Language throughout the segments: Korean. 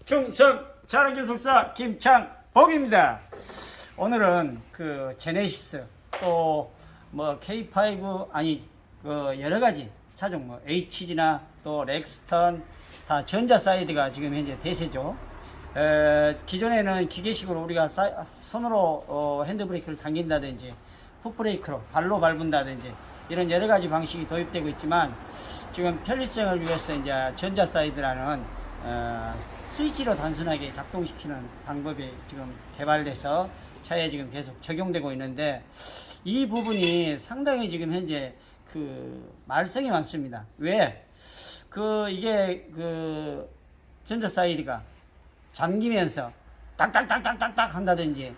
충성 자랑기술사 김창복입니다. 오늘은 그 제네시스 또 뭐 K5 아니 그 여러 가지 차종 뭐 HG나 또 렉스턴 다 전자 사이드가 지금 현재 대세죠. 기존에는 기계식으로 우리가 손으로 핸드브레이크를 당긴다든지 풋브레이크로 발로 밟는다든지 이런 여러 가지 방식이 도입되고 있지만 지금 편리성을 위해서 이제 전자 사이드라는 스위치로 단순하게 작동시키는 방법이 지금 개발돼서 차에 지금 계속 적용되고 있는데 이 부분이 상당히 지금 현재 그 말썽이 많습니다. 왜? 이게 전자 사이드가 잠기면서 딱딱딱딱딱딱 한다든지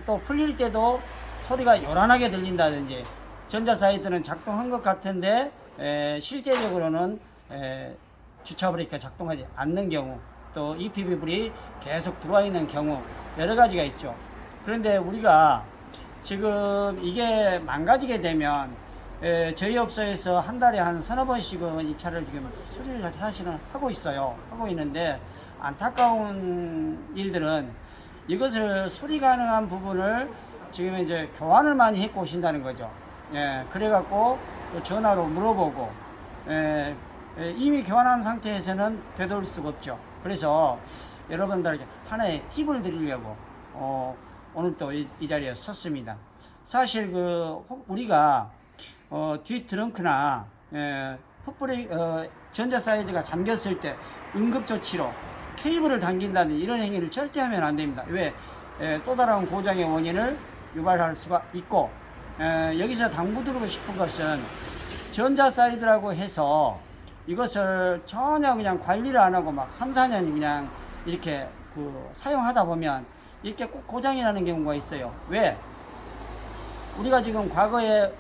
또 풀릴 때도 소리가 요란하게 들린다든지 전자 사이드는 작동한 것 같은데 실제적으로는 주차 브레이크가 작동하지 않는 경우 또 EPB 불이 계속 들어와 있는 경우 여러 가지가 있죠. 그런데 우리가 지금 이게 망가지게 되면 저희 업소에서 한 달에 한 서너 번씩은 이 차를 지금 수리를 사실은 하고 있어요. 하고 있는데 안타까운 일들은 이것을 수리 가능한 부분을 지금 이제 교환을 많이 해고 오신다는 거죠. 그래갖고 또 전화로 물어보고 이미 교환한 상태에서는 되돌릴 수가 없죠. 그래서 여러분들에게 하나의 팁을 드리려고 오늘 또 이 자리에 섰습니다. 사실 우리가 뒤 트렁크나 전자 사이드가 잠겼을 때 응급조치로 케이블을 당긴다는 이런 행위를 절대 하면 안 됩니다. 왜? 또 다른 고장의 원인을 유발할 수가 있고 여기서 당부드리고 싶은 것은 전자 사이드라고 해서 이것을 전혀 그냥 관리를 안 하고 막 3, 4년 그냥 이렇게 사용하다 보면 이렇게 꼭 고장이 나는 경우가 있어요. 왜? 우리가 지금 과거에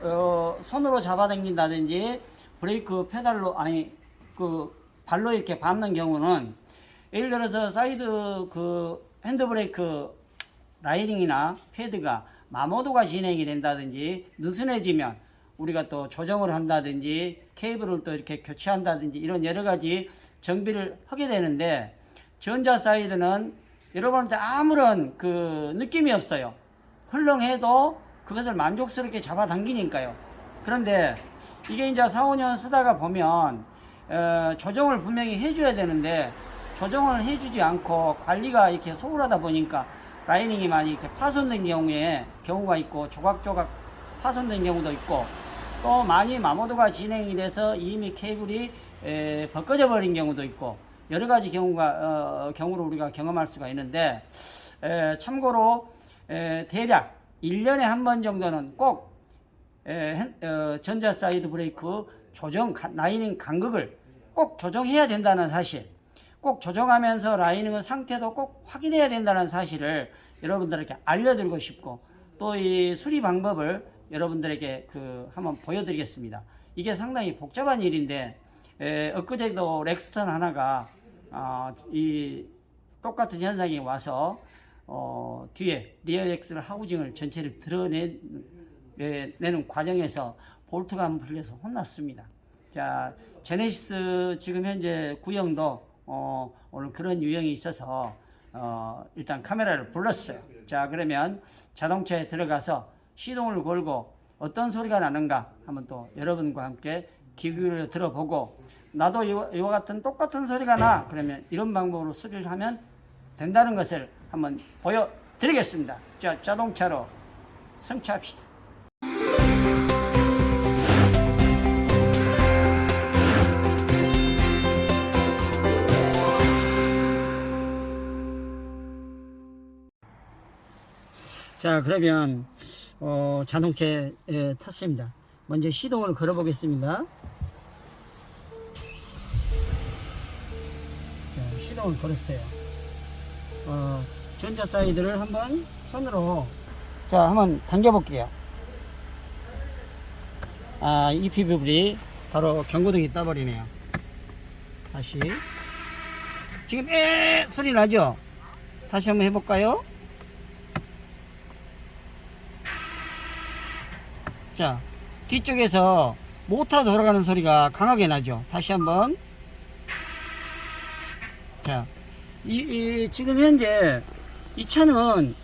손으로 잡아당긴다든지 브레이크 페달로 발로 이렇게 밟는 경우는 예를 들어서 사이드 핸드브레이크 라이딩이나 패드가 마모도가 진행이 된다든지 느슨해지면 우리가 또 조정을 한다든지 케이블을 또 이렇게 교체한다든지 이런 여러 가지 정비를 하게 되는데 전자 사이드는 여러분한테 아무런 느낌이 없어요. 헐렁해도 그것을 만족스럽게 잡아당기니까요. 그런데 이게 이제 4, 5년 쓰다가 보면 조정을 분명히 해줘야 되는데 조정을 해주지 않고 관리가 이렇게 소홀하다 보니까 라이닝이 많이 이렇게 파손된 경우가 있고 조각조각 파손된 경우도 있고 또 많이 마모도가 진행이 돼서 이미 케이블이 벗겨져 버린 경우도 있고 여러 가지 경우를 우리가 경험할 수가 있는데 참고로 대략 1년에 한 번 정도는 꼭 전자 사이드 브레이크 라이닝 간극을 꼭 조정해야 된다는 사실, 꼭 조정하면서 라이닝의 상태도 꼭 확인해야 된다는 사실을 여러분들에게 알려드리고 싶고 또 이 수리 방법을 여러분들에게 한번 보여드리겠습니다. 이게 상당히 복잡한 일인데 엊그제도 렉스턴 하나가 이 똑같은 현상이 와서 뒤에 리어 엑셀 하우징을 전체를 드러내는 과정에서 볼트가 한번 풀려서 혼났습니다. 자, 제네시스 지금 현재 구형도 오늘 그런 유형이 있어서 일단 카메라를 불렀어요. 자, 그러면 자동차에 들어가서 시동을 걸고 어떤 소리가 나는가 한번 또 여러분과 함께 귀 기울여 들어보고 나도 이와 같은 똑같은 소리가 나 그러면 이런 방법으로 수리를 하면 된다는 것을 한번 보여드리겠습니다. 자, 자동차로 성취합시다. 자, 그러면 자동차에 탔습니다. 먼저 시동을 걸어 보겠습니다. 자, 시동을 걸었어요. 전자 사이드를 한번 손으로 한번 당겨 볼게요. EPB 불이 바로 경고등이 떠버리네요. 다시 지금 소리 나죠? 다시 한번 해볼까요? 자, 뒤쪽에서 모터 돌아가는 소리가 강하게 나죠. 다시 한번. 자, 지금 현재 이 차는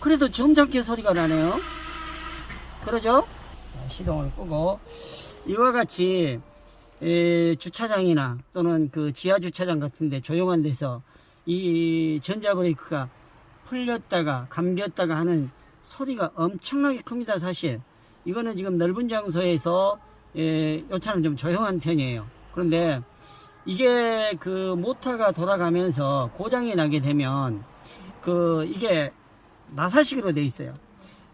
그래도 점잖게 소리가 나네요. 그러죠? 시동을 끄고 이와 같이 주차장이나 또는 그 지하 주차장 같은데 조용한 데서 이 전자 브레이크가 풀렸다가 감겼다가 하는 소리가 엄청나게 큽니다. 사실 이거는 지금 넓은 장소에서 이 차는 좀 조용한 편이에요. 그런데 이게 그 모터가 돌아가면서 고장이 나게 되면 이게 나사식으로 되어 있어요.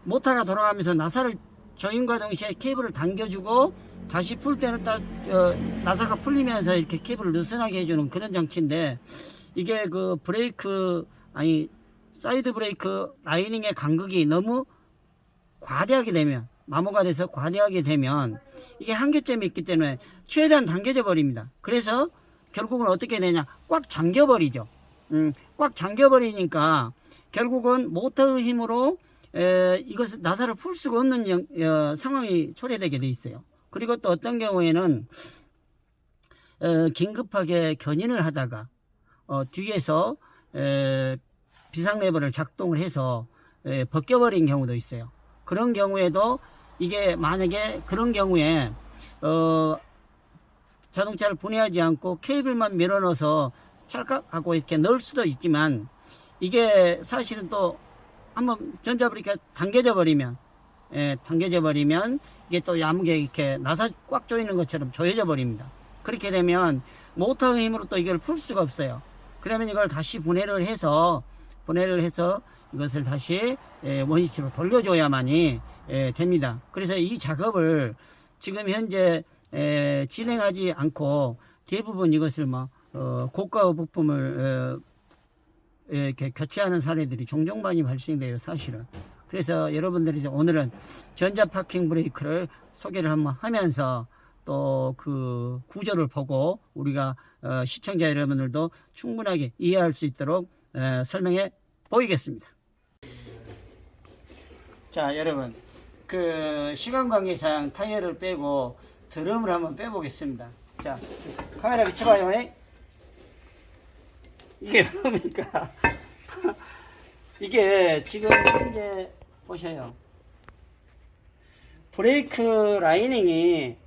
모터가 돌아가면서 나사를 조임과 동시에 케이블을 당겨주고 다시 풀 때는 딱 나사가 풀리면서 이렇게 케이블을 느슨하게 해주는 그런 장치인데, 이게 그 브레이크 사이드 브레이크 라이닝의 간극이 너무 과대하게 되면, 마모가 돼서 과대하게 되면 이게 한계점이 있기 때문에 최대한 당겨져 버립니다. 그래서 결국은 어떻게 되냐, 꽉 잠겨 버리죠. 꽉 잠겨 버리니까 결국은 모터의 힘으로 이것을 나사를 풀 수가 없는 상황이 초래되게 돼 있어요. 그리고 또 어떤 경우에는 긴급하게 견인을 하다가 뒤에서 비상 레버를 작동을 해서 벗겨버린 경우도 있어요. 그런 경우에도 이게 만약에 그런 경우에 자동차를 분해하지 않고 케이블만 밀어넣어서 찰칵하고 이렇게 넣을 수도 있지만, 이게 사실은 또 한번 전자브레이크가 당겨져 버리면 이게 또 야무게 이렇게 나사 꽉 조이는 것처럼 조여져 버립니다. 그렇게 되면 모터의 힘으로 또 이걸 풀 수가 없어요. 그러면 이걸 다시 분해를 해서 이것을 다시 원위치로 돌려줘야만이 됩니다. 그래서 이 작업을 지금 현재 진행하지 않고 대부분 이것을 고가 부품을 이렇게 교체하는 사례들이 종종 많이 발생돼요, 사실은. 그래서 여러분들이 오늘은 전자 파킹 브레이크를 소개를 한번 하면서 또 그 구조를 보고 우리가 시청자 여러분들도 충분하게 이해할 수 있도록 설명해 보이겠습니다. 자, 여러분, 그 시간 관계상 타이어를 빼고 드럼을 한번 빼보겠습니다. 자, 카메라 비춰봐요. 이게 뭡니까? 이게 지금 현재 보셔요. 브레이크 라이닝이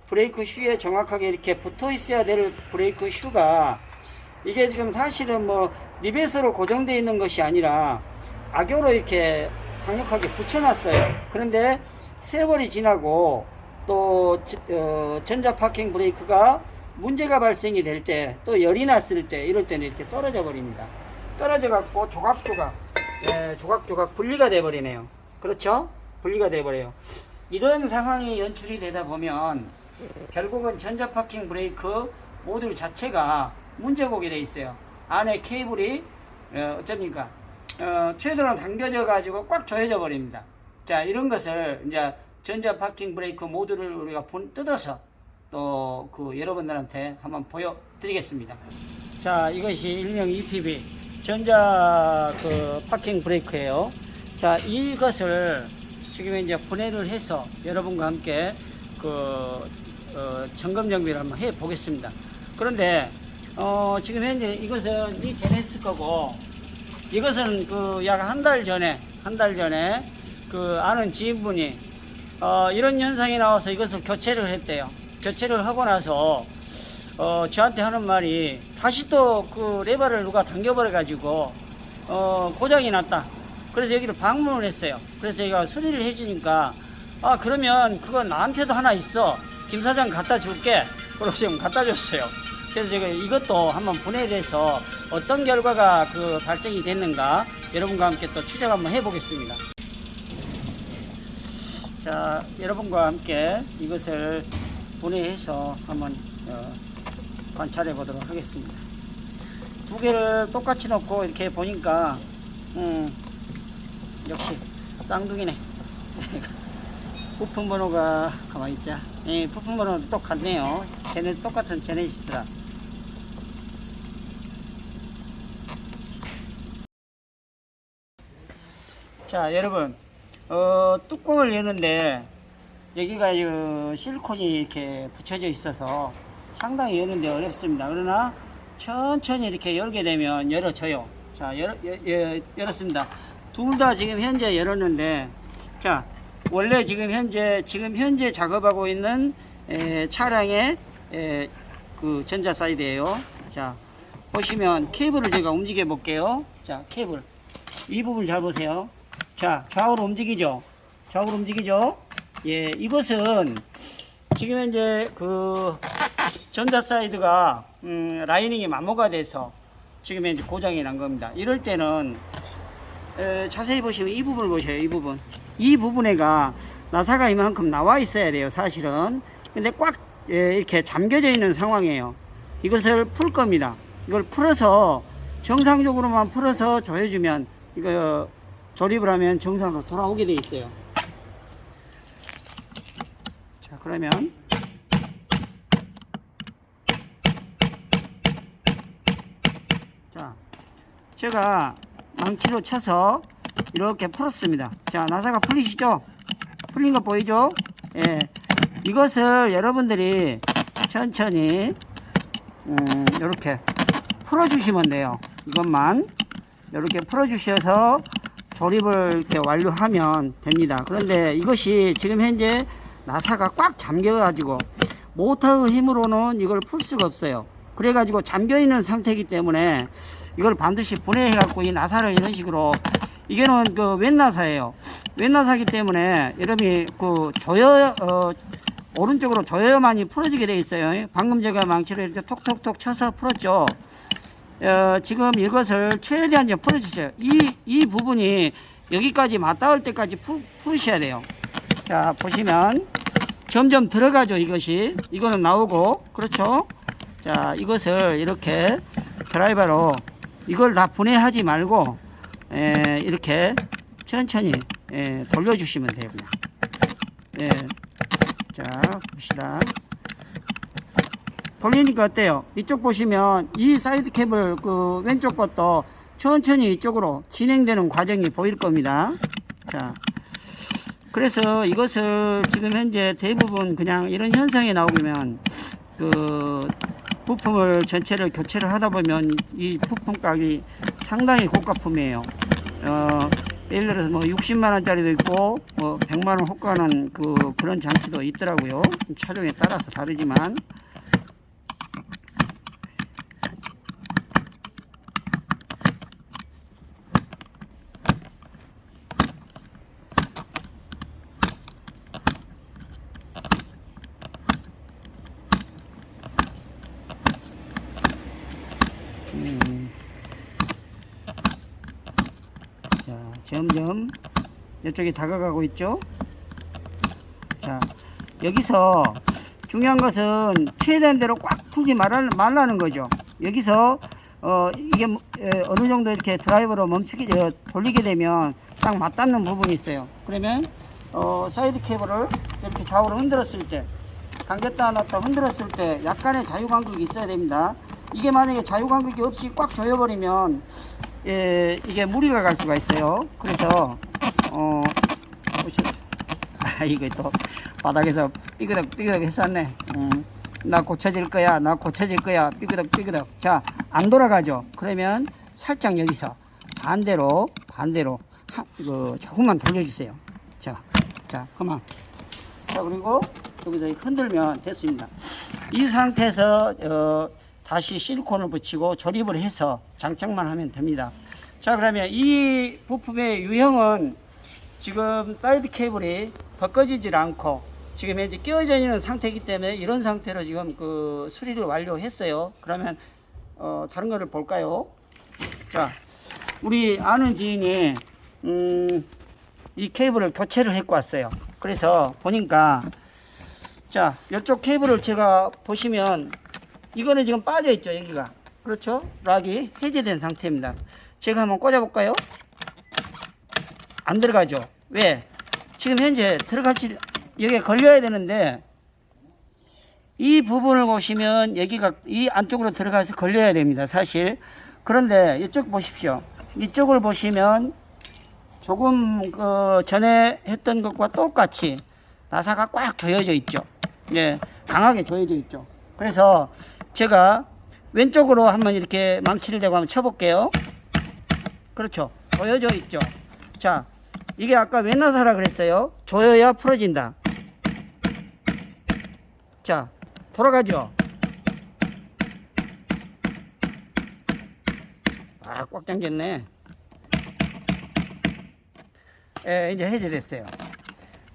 브레이크 슈에 정확하게 이렇게 붙어 있어야 될 브레이크 슈가, 이게 지금 사실은 리벳으로 고정되어 있는 것이 아니라 악교로 이렇게 강력하게 붙여놨어요. 그런데 세월이 지나고 또 전자 파킹 브레이크가 문제가 발생이 될 때, 또 열이 났을 때, 이럴 때는 이렇게 떨어져 버립니다. 떨어져 갖고 조각조각 분리가 돼 버리네요. 그렇죠? 분리가 돼 버려요. 이런 상황이 연출이 되다 보면 결국은 전자 파킹 브레이크 모듈 자체가 문제가 오게 돼 있어요. 안에 케이블이 어쩝니까? 최대로 당겨져 가지고 꽉 조여져 버립니다. 자, 이런 것을 이제 전자 파킹 브레이크 모듈을 우리가 뜯어서 또 여러분들한테 한번 보여드리겠습니다. 자, 이것이 일명 EPB 전자 파킹 브레이크예요. 자, 이것을 지금 이제 분해를 해서 여러분과 함께 점검 정비를 한번 해 보겠습니다. 그런데 지금 현재 이것은 이 제네시스 거고, 이것은 약 한 달 전에 아는 지인분이 이런 현상이 나와서 이것을 교체를 했대요. 교체를 하고 나서 저한테 하는 말이, 다시 또 레버를 누가 당겨버려 가지고 고장이 났다. 그래서 여기를 방문을 했어요. 그래서 제가 수리를 해주니까, 그러면 그건 나한테도 하나 있어, 김 사장 갖다 줄게. 그러고 지금 갖다 줬어요. 그래서 제가 이것도 한번 분해를 해서 어떤 결과가 발생이 됐는가 여러분과 함께 또 추적 한번 해보겠습니다. 자, 여러분과 함께 이것을 분해해서 한번 관찰해 보도록 하겠습니다. 두 개를 똑같이 놓고 이렇게 보니까 역시 쌍둥이네. 부품 번호가 가만히 있자. 부품 번호도 똑같네요. 똑같은 제네시스라. 자, 여러분, 뚜껑을 여는데 여기가 실리콘이 이렇게 붙여져 있어서 상당히 여는데 어렵습니다. 그러나 천천히 이렇게 열게 되면 열어져요. 자, 열었습니다. 둘 다 지금 현재 열었는데, 자, 원래 지금 현재 작업하고 있는 차량의 그 전자 사이드예요. 자, 보시면 케이블을 제가 움직여 볼게요. 자, 케이블 이 부분 잘 보세요. 자, 좌우로 움직이죠. 좌우로 움직이죠. 예, 이것은 지금 현재 그 전자 사이드가 라이닝이 마모가 돼서 지금 현재 고장이 난 겁니다. 이럴 때는 자세히 보시면 이 부분을 보셔요. 이 부분에가 나사가 이만큼 나와 있어야 돼요, 사실은. 근데 꽉 이렇게 잠겨져 있는 상황이에요. 이것을 풀 겁니다. 이걸 풀어서 정상적으로만 풀어서 조여주면, 이거 조립을 하면 정상으로 돌아오게 돼 있어요. 자, 그러면 자, 제가 망치로 쳐서 이렇게 풀었습니다. 자, 나사가 풀리시죠? 풀린 거 보이죠? 예. 이것을 여러분들이 천천히 이렇게 풀어주시면 돼요. 이것만 이렇게 풀어주셔서 조립을 이렇게 완료하면 됩니다. 그런데 이것이 지금 현재 나사가 꽉 잠겨가지고 모터의 힘으로는 이걸 풀 수가 없어요. 그래가지고 잠겨있는 상태이기 때문에 이걸 반드시 분해해갖고 이 나사를 이런 식으로, 이게는 그 왼나사예요. 왼나사이기 때문에 여러분이 그 오른쪽으로 조여야만이 풀어지게 되어 있어요. 방금 제가 망치로 이렇게 톡톡톡 쳐서 풀었죠. 지금 이것을 최대한 좀 풀어주세요. 이 부분이 여기까지 맞닿을 때까지 풀으셔야 돼요. 자, 보시면 점점 들어가죠. 이거는 나오고, 그렇죠. 자, 이것을 이렇게 드라이버로 이걸 다 분해하지 말고 이렇게 천천히 돌려주시면 돼요. 그냥. 자, 봅시다. 돌리니까 어때요? 이쪽 보시면 이 사이드 캡을 그 왼쪽 것도 천천히 이쪽으로 진행되는 과정이 보일 겁니다. 자, 그래서 이것을 지금 현재 대부분 그냥 이런 현상이 나오면 그 부품을 전체를 교체를 하다 보면 이 부품 가격이 상당히 고가품이에요. 예를 들어서 뭐 60만원짜리도 있고 뭐 100만원 호가는 그런 장치도 있더라고요. 차종에 따라서 다르지만. 자, 점점 이쪽에 다가가고 있죠. 자, 여기서 중요한 것은 최대한대로 꽉 풀지 말라는 거죠. 여기서 이게 어느 정도 이렇게 드라이버로 돌리게 되면 딱 맞닿는 부분이 있어요. 그러면 사이드 케이블을 이렇게 좌우로 흔들었을 때, 당겼다 놨다 흔들었을 때 약간의 자유간격이 있어야 됩니다. 이게 만약에 자유간격이 없이 꽉 조여버리면 이게 무리가 갈 수가 있어요. 그래서 이거 또 바닥에서 삐그덕 했었네. 나 고쳐질 거야 삐그덕. 자, 안 돌아가죠. 그러면 살짝 여기서 반대로 조금만 돌려주세요. 자, 그만. 자, 그리고 여기서 흔들면 됐습니다. 이 상태에서 다시 실리콘을 붙이고 조립을 해서 장착만 하면 됩니다. 자, 그러면 이 부품의 유형은 지금 사이드 케이블이 벗겨지질 않고 지금 현재 끼워져 있는 상태이기 때문에 이런 상태로 지금 그 수리를 완료했어요. 그러면 다른 거를 볼까요? 자, 우리 아는 지인이 이 케이블을 교체를 했고 왔어요. 그래서 보니까, 자, 이쪽 케이블을 제가 보시면 이거는 지금 빠져 있죠. 여기가, 그렇죠? 락이 해제된 상태입니다. 제가 한번 꽂아 볼까요? 안 들어가죠. 왜? 지금 현재 여기에 걸려야 되는데 이 부분을 보시면 여기가 이 안쪽으로 들어가서 걸려야 됩니다, 사실. 그런데 이쪽 보십시오. 이쪽을 보시면 조금 전에 했던 것과 똑같이 나사가 꽉 조여져 있죠. 예, 강하게 조여져 있죠. 그래서 제가 왼쪽으로 한번 이렇게 망치를 대고 한번 쳐볼게요. 그렇죠. 조여져 있죠. 자, 이게 아까 왼나사라 그랬어요. 조여야 풀어진다. 자, 돌아가죠. 아, 꽉 잠겼네. 예, 이제 해제됐어요.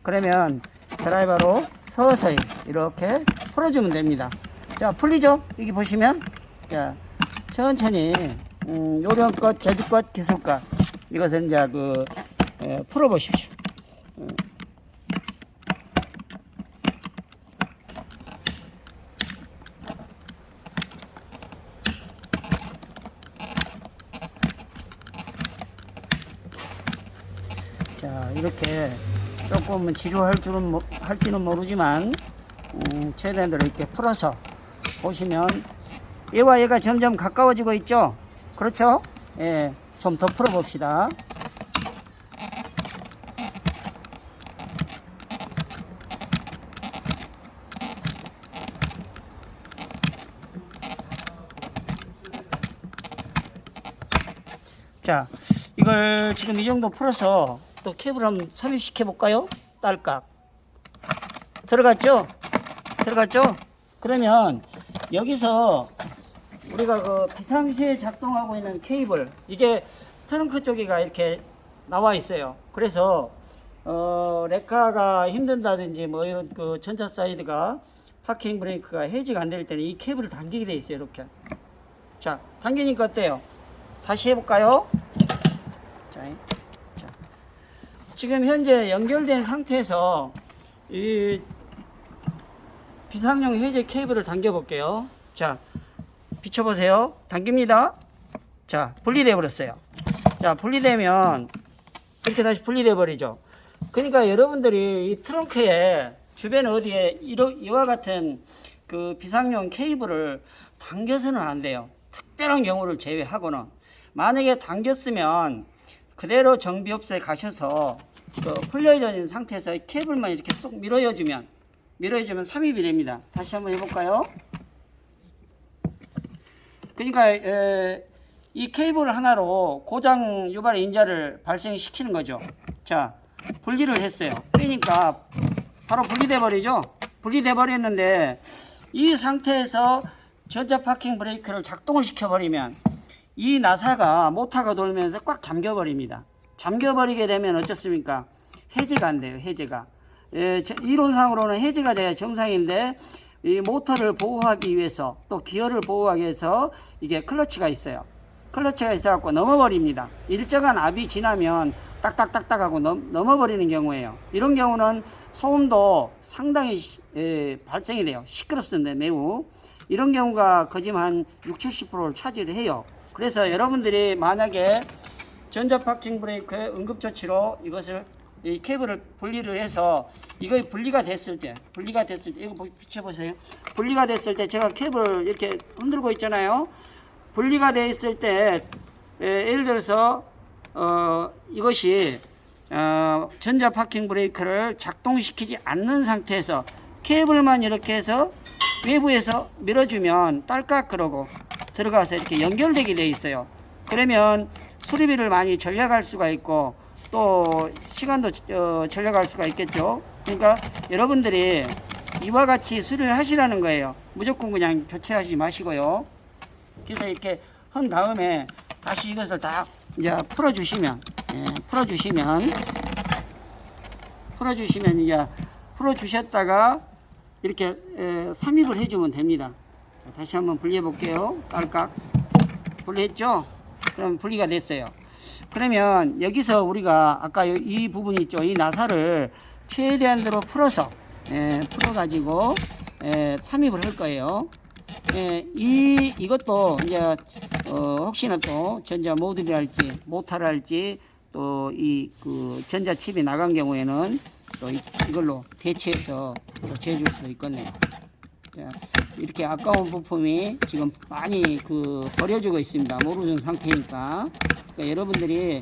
그러면 드라이버로 서서히 이렇게 풀어주면 됩니다. 자, 풀리죠? 여기 보시면. 자, 천천히, 요령껏, 제주껏, 기술껏. 이것을 이제 풀어보십시오. 자, 이렇게 조금은 할지는 모르지만, 최대한대로 이렇게 풀어서 보시면, 얘와 얘가 점점 가까워지고 있죠? 그렇죠? 예, 좀 더 풀어봅시다. 자, 이걸 지금 이 정도 풀어서 또 캡을 한번 삽입시켜 볼까요? 딸깍 들어갔죠? 들어갔죠? 그러면 여기서 우리가 비상시에 작동하고 있는 케이블, 이게 트렁크 쪽이가 이렇게 나와 있어요. 그래서 레카가 힘든다든지 뭐 이런 전자 사이드가 파킹 브레이크가 해지가 안 될 때는 이 케이블을 당기게 돼 있어요. 이렇게. 자, 당기니까 어때요? 다시 해볼까요? 자, 지금 현재 연결된 상태에서 이 비상용 해제 케이블을 당겨 볼게요. 자, 비춰보세요. 당깁니다. 자, 분리돼 버렸어요. 자, 분리되면 이렇게 다시 분리돼 버리죠. 그러니까 여러분들이 이 트렁크에 주변 어디에 이와 같은 비상용 케이블을 당겨서는 안 돼요. 특별한 경우를 제외하고는. 만약에 당겼으면 그대로 정비업소에 가셔서 풀려진 상태에서 케이블만 이렇게 쏙 밀어주면 삽입이 됩니다. 다시 한번 해볼까요? 그러니까 이 케이블 하나로 고장 유발 인자를 발생시키는 거죠. 자, 분리를 했어요. 그러니까 바로 분리돼 버리죠. 분리돼 버렸는데 이 상태에서 전자 파킹 브레이크를 작동을 시켜 버리면 이 나사가 모터가 돌면서 꽉 잠겨 버립니다. 잠겨 버리게 되면 어떻습니까? 해제가 안 돼요. 해제가. 이론상으로는 해제가 돼야 정상인데 이 모터를 보호하기 위해서 또 기어를 보호하기 위해서 이게 클러치가 있어요. 클러치가 있어 갖고 넘어버립니다. 일정한 압이 지나면 딱딱딱딱 하고 넘어버리는 경우에요. 이런 경우는 소음도 상당히 발생이 돼요. 시끄럽습니다. 매우. 이런 경우가 거짓말 한 60-70%를 차지를 해요. 그래서 여러분들이 만약에 전자 파킹 브레이크의 응급조치로 이것을 이 케이블을 분리를 해서 이거 분리가 됐을 때 이거 비춰보세요. 분리가 됐을 때 제가 케이블을 이렇게 흔들고 있잖아요. 분리가 되어 있을 때 예를 들어서 이것이 전자 파킹 브레이크를 작동시키지 않는 상태에서 케이블만 이렇게 해서 외부에서 밀어주면 딸깍 그러고 들어가서 이렇게 연결되게 되어 있어요. 그러면 수리비를 많이 절약할 수가 있고 또 시간도 절약할 수가 있겠죠. 그러니까 여러분들이 이와 같이 수리를 하시라는 거예요. 무조건 그냥 교체하지 마시고요. 그래서 이렇게 한 다음에 다시 이것을 다 이제 풀어주시면 이제 풀어주셨다가 이렇게 삽입을 해주면 됩니다. 다시 한번 분리해 볼게요. 딸깍 분리했죠? 그럼 분리가 됐어요. 그러면 여기서 우리가 아까 이 부분이 있죠. 이 나사를 최대한대로 풀어서 풀어가지고 삽입을 할 거예요. 이것도 이제 혹시나 또 전자 모듈이랄지 모터랄지 또 이 전자 칩이 나간 경우에는 또 이걸로 대체해서 또 재줄 수도 있겠네요. 자, 이렇게 아까운 부품이 지금 많이 버려지고 있습니다. 모르는 상태니까. 그러니까 여러분들이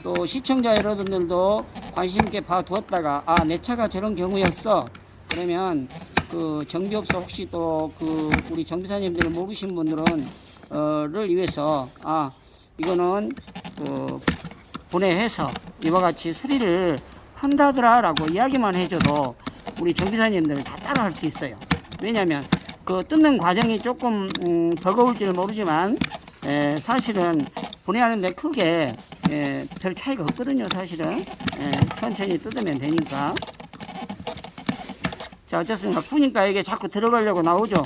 또 시청자 여러분들도 관심 있게 봐두었다가 내 차가 저런 경우였어. 그러면 그 정비업소 혹시 또 그 우리 정비사님들 모르신 분들은 를 위해서 이거는 그 분해해서 이와 같이 수리를 한다더라라고 이야기만 해줘도 우리 정비사님들 다 따라 할 수 있어요. 왜냐면 그 뜯는 과정이 조금 버거울지는 모르지만 사실은 분해하는데 크게 별 차이가 없거든요. 사실은 천천히 뜯으면 되니까. 자, 어쨌습니까? 푸니까 이게 자꾸 들어가려고 나오죠.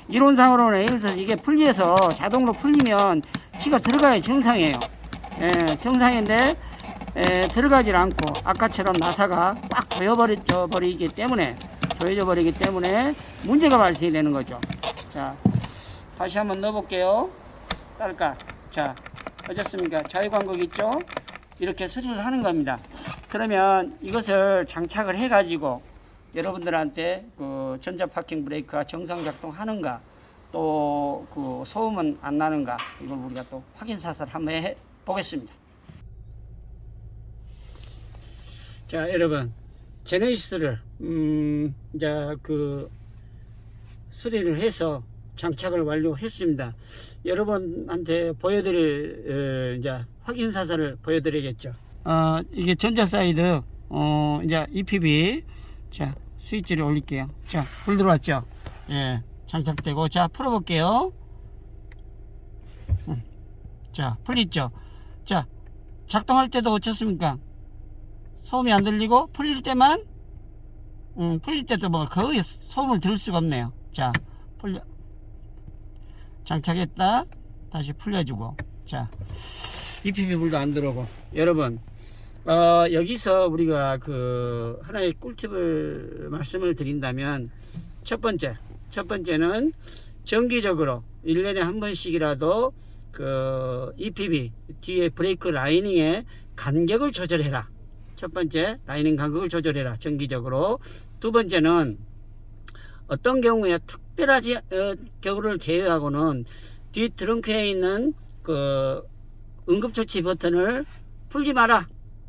이론상으로는 예를 들어서 이게 분리해서 자동으로 풀리면 치가 들어가야 정상이에요. 정상인데 들어가질 않고 아까처럼 나사가 꽉 조여져 버리기 때문에 문제가 발생이 되는 거죠. 자, 다시 한번 넣어볼게요. 딸까? 자, 어쨌습니까? 자유광극 있죠? 이렇게 수리를 하는 겁니다. 그러면 이것을 장착을 해가지고 여러분들한테 그 전자 파킹 브레이크가 정상 작동하는가, 또 그 소음은 안 나는가, 이걸 우리가 또 확인 사살을 한번 해 보겠습니다. 자, 여러분, 제네시스를 이제 그 수리를 해서 장착을 완료했습니다. 여러분한테 보여드릴 이제 확인 사살을 보여드리겠죠. 이게 전자 사이드 이제 EPB, 자, 스위치를 올릴게요. 자, 불 들어왔죠? 예, 장착되고. 자, 풀어볼게요. 자, 풀리죠? 자, 작동할 때도 어떻습니까? 소음이 안 들리고, 풀릴 때만 풀릴 때도 뭐 거의 소음을 들을 수가 없네요. 자, 장착했다, 다시 풀려주고. 자, EPB 불도 안 들어오고. 여러분, 여기서 우리가 그 하나의 꿀팁을 말씀을 드린다면, 첫 번째는 정기적으로 1년에 한 번씩이라도 그 EPB 뒤에 브레이크 라이닝의 간격을 조절해라. 첫 번째, 라이닝 간격을 조절해라, 정기적으로. 두 번째는 어떤 경우에 특별하지 경우를 제외하고는 뒤 트렁크에 있는 그 응급조치 버튼을 풀지 마라.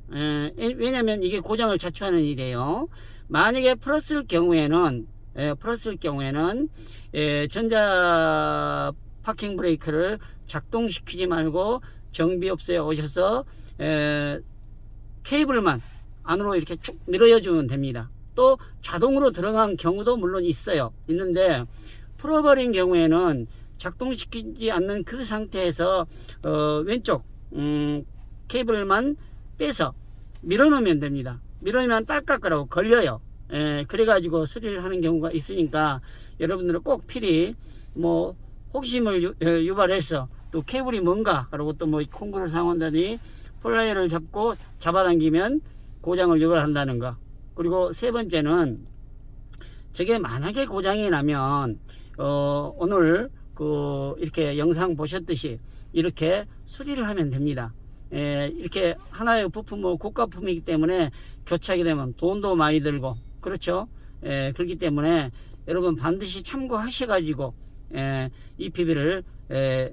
왜냐면 이게 고장을 자초하는 일이에요. 만약에 풀었을 경우에는 전자 파킹 브레이크를 작동시키지 말고 정비업소에 오셔서 케이블만 안으로 이렇게 쭉 밀어주면 됩니다. 또 자동으로 들어간 경우도 물론 있는데 풀어버린 경우에는 작동시키지 않는 그 상태에서 왼쪽 케이블만 빼서 밀어놓으면 됩니다. 밀어놓으면 딸깍거라고 걸려요. 그래가지고 수리를 하는 경우가 있으니까 여러분들은 꼭 필히 뭐 호기심을 유발해서 또 케이블이 뭔가, 그리고 또 뭐 콩구를 사용한다니 플라이어를 잡고 잡아당기면 고장을 유발한다는 거. 그리고 세 번째는 저게 만약에 고장이 나면 오늘 그 이렇게 영상 보셨듯이 이렇게 수리를 하면 됩니다. 이렇게 하나의 부품은 고가품이기 때문에 교체하게 되면 돈도 많이 들고, 그렇죠? 그렇기 때문에 여러분 반드시 참고하셔가지고 EPB를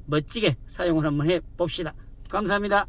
멋지게 사용을 한번 해 봅시다. 감사합니다.